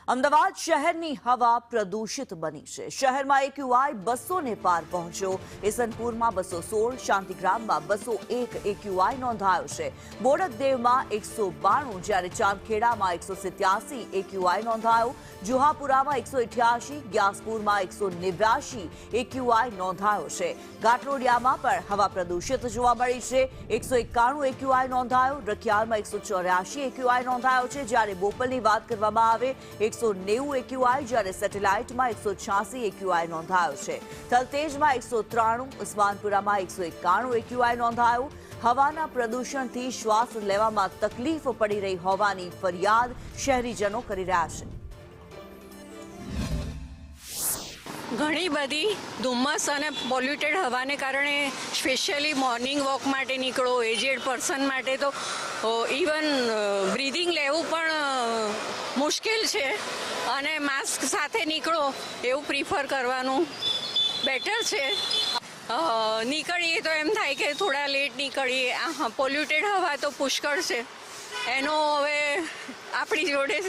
અમદાવાદ શહેરની હવા પ્રદૂષિત બની છે। શહેરમાં એક્યુઆઈ 200 ને પાર પહોંચ્યો। ઇસનપુરમાં 216, શાંતિગ્રામમાં 201 એક્યુઆઈ નોંધાયો છે। બોડકદેવમાં 192, જ્યારે ચાંદખેડામાં 187 એક્યુઆઈ નોંધાયો। જુહાપુરામાં 188, ગ્યાસપુરમાં 189 એક્યુઆઈ નોંધાયો છે। ઘાટલોડિયામાં પણ હવા પ્રદૂષિત જોવા મળી છે। 191 એક્યુઆઈ નોંધાયો। રખિયાલમાં 184 એક્યુઆઈ નોંધાયો છે, જ્યારે બોપલની વાત કરવામાં આવે 190 એક્યુઆઈ, જ્યારે સેટેલાઇટમાં 186 એક્યુઆઈ નોંધાયો છે। થલતેજમાં 193, ઉસ્માનપુરામાં 191 એક્યુઆઈ નોંધાયો। હવાના પ્રદૂષણથી શ્વાસ લેવામાં તકલીફ પડી રહી હોવાની ફરિયાદ શહેરીજનો કરી રહ્યા છે। ઘણી બધી ધુમ્મસ અને પોલ્યુટેડ હવાને કારણે સ્પેશિયલી મોર્નિંગ વોક માટે નીકળો, એજેડ પર્સન માટે તો ઇવન બ્રીધિંગ લેવું પણ મુશ્કેલ છે અને માસ્ક સાથે નીકળો એવું પ્રિફર કરવાનું બેટર છે। નીકળીએ તો એમ થાય કે થોડા લેટ નીકળીએ। પોલ્યુટેડ હવા તો પુષ્કળ છે, એનો હવે આપણી જોડે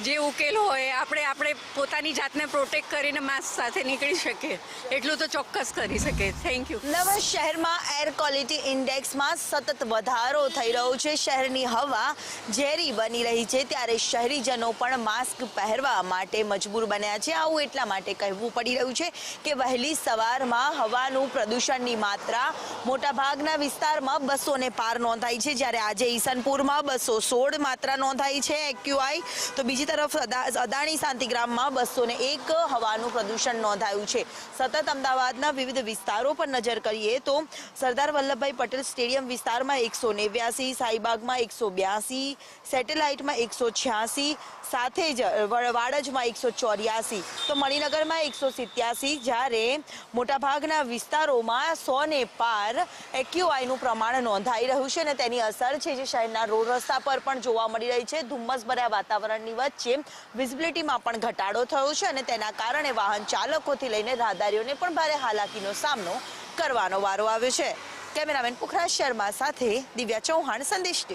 જે ઉકેલ હોય આપણે પોતાની જાતને પ્રોટેક્ટ કરીને માસ્ક સાથે નીકળી શકીએ એટલું તો ચોક્કસ કરી શકીએ। Thank you. નવા શહેરમાં એર ક્વોલિટી ઇન્ડેક્સમાં સતત વધારો થઈ રહ્યો છે। શહેરની હવા ઝેરી બની રહી છે, ત્યારે શહેરીજનો પણ માસ્ક પહેરવા માટે મજબૂર બન્યા છે। આવું એટલા માટે કહેવું પડી રહ્યું છે કે વહેલી સવારમાં હવાનું પ્રદૂષણની માત્રા મોટાભાગના વિસ્તારમાં 200 ને પાર નોંધાઈ છે, જ્યારે આજે ઈસનપુરમાં 216 માત્રા નોંધાઈ છે એક્યુઆઈ, તો બીજી તરફ અદાણી શાંતિગ્રામમાં 201 હવાનું પ્રદૂષણ નોંધાયું છે। સતત અમદાવાદના વિવિધ વિસ્તારો પર નજર કરીએ તો સરદાર વલ્લભભાઈ પટેલ સ્ટેડિયમ વિસ્તારમાં 189, શાહીબાગમાં 182, સેટેલાઇટમાં 186, સાથે જ વાડજમાં 184, તો મણિનગરમાં 187, જ્યારે મોટાભાગના વિસ્તારોમાં 100 ને પાર એક્યુઆઈનું પ્રમાણ નોંધાઈ રહ્યું છે અને તેની અસર છે જે શહેરના રોડ રસ્તા પર પણ જોવા મળી રહી છે। ધુમ્મસભર્યા વાતાવરણની વચ્ચે વિઝિબિલિટીમાં પણ ઘટાડો થયો છે અને તેના કારણે વાહન ચાલકોથી લઈને રાહદારીઓને પણ ભારે હાલાકીનો સામનો કરવાનો વારો આવ્યો છે। કેમેરામેન પુખરાજ શર્મા સાથે દિવ્યા ચૌહાણ, સંદેશ ટીવી।